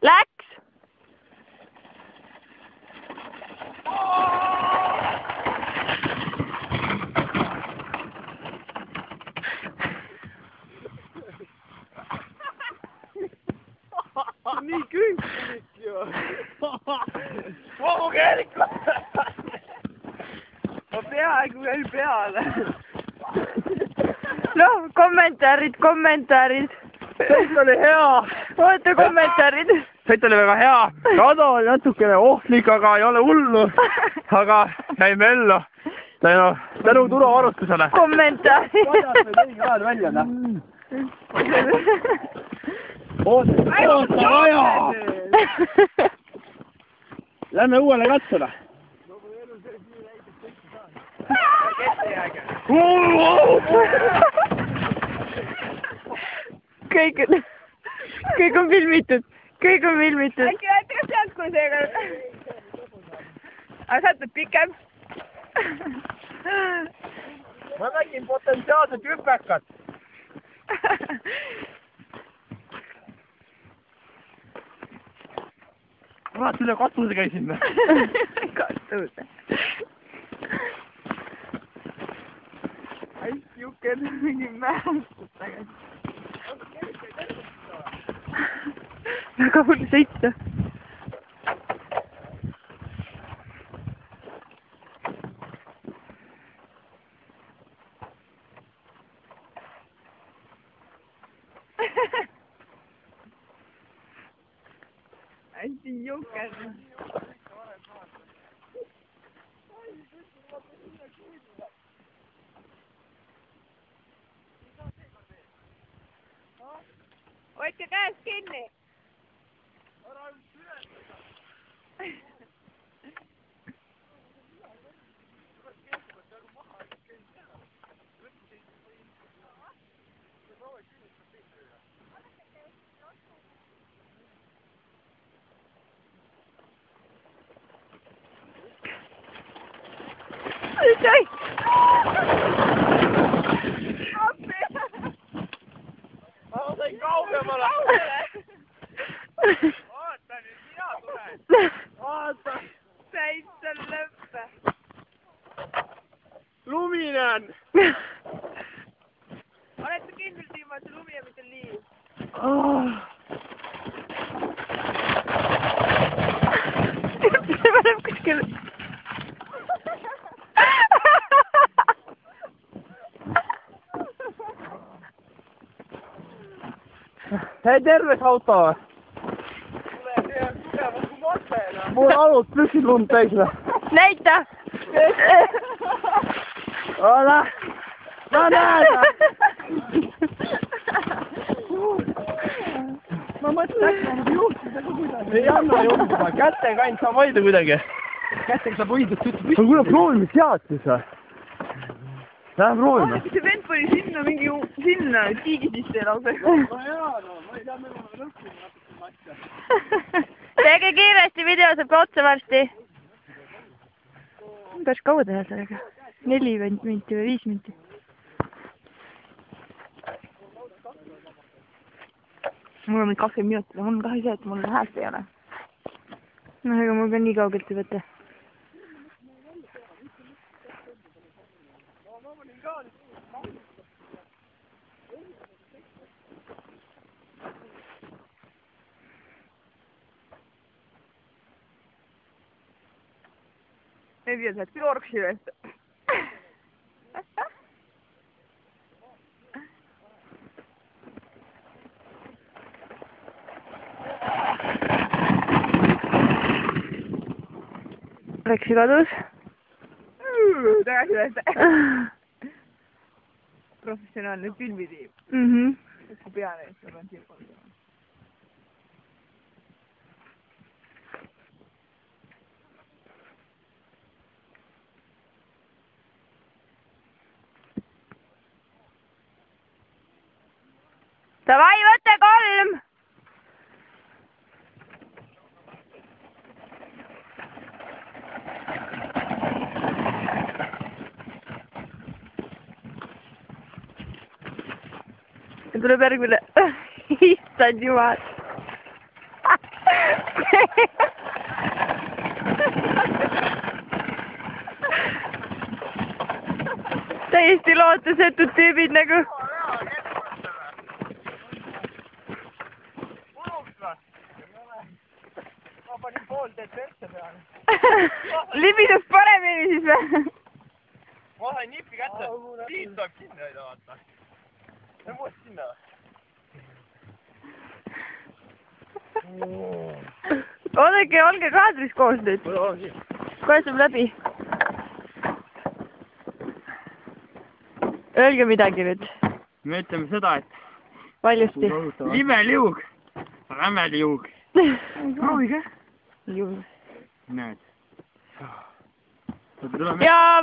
Läks! Nii künkilik ju. Kogu keelik. Ma peaaegu jäi peale. Noh, kommentaarid. Sõit oli hea. Oota kommentaarid. Sõit oli väga hea. Rada oli natukene ohtlik, aga ei ole hullu. Aga jäime ellu. Tänu turuvarustusele. Kommentaarid. Oota vaja! Lähme uuele katsele. Kõik on filmitud. Äkki näiteks sealt, kui seega... Aga sealt on pikem. Ma nägin potentsiaalset hüpekat. Vaat üle katuse käisime. Katuse. Hästi juke mingi määrastud tagasi. Väga hull sõita. Hästi juke. Hoidke käest kinni. Sai! Ma sain kaugemale! Oota nüüd, mina tulen! Oota! Seitse lõppe! Luminen! Olete kindel, Timo, et see lumi on mitte liiv? See paneb kuskil... Hei, terves auto! Tule, see on tugevam kui motena. Mul alud püksid lund täis või? Näita! Ola! Ma näen! Ma mõtlen, äkki ma nüüd juhtida ka kuidagi. Ei anna juhtida, kätega ainult saab hoida kuidagi. Kätega saab hoida, et ütleb... Aga kuule, proovime sealt siis või? Lähme proovime. See vend pani sinna mingi... Sinna tiigi sisse lausa. No jaa, no, ma ei tea, me oleme lõppinud natuke asja. Tege kiiresti, video saab ka otsa varsti. Päris kaua teha sellega. 4 minti või 5 minti. Mul on 20 minutit ja mul on kahju see, et mul häält ei ole. No ega mul ka nii kaugelt ei võtta. Ne tiedä, että kyllä orksivestä. Läksi kadus? Tagasivestä. Professionaalinen filmitiimi. Joku pianen, että on kilpailu. Davai, võta 3! Tuleb järgmine. Issand jumal. täiesti lootusetud tüübid nagu. Ma panin pool teed persse peale. Libiseb paremini siis või? Ma sain nipi kätte. Siit tuleb sinna hoida, vaata. Ja muust sinna. Oodake, olge kaadris koos nüüd. Kohe saab läbi. Öelge midagi nüüd. Me ütleme seda, et Valjusti. libeliug, rämeliug. Proovige. Näed. Ja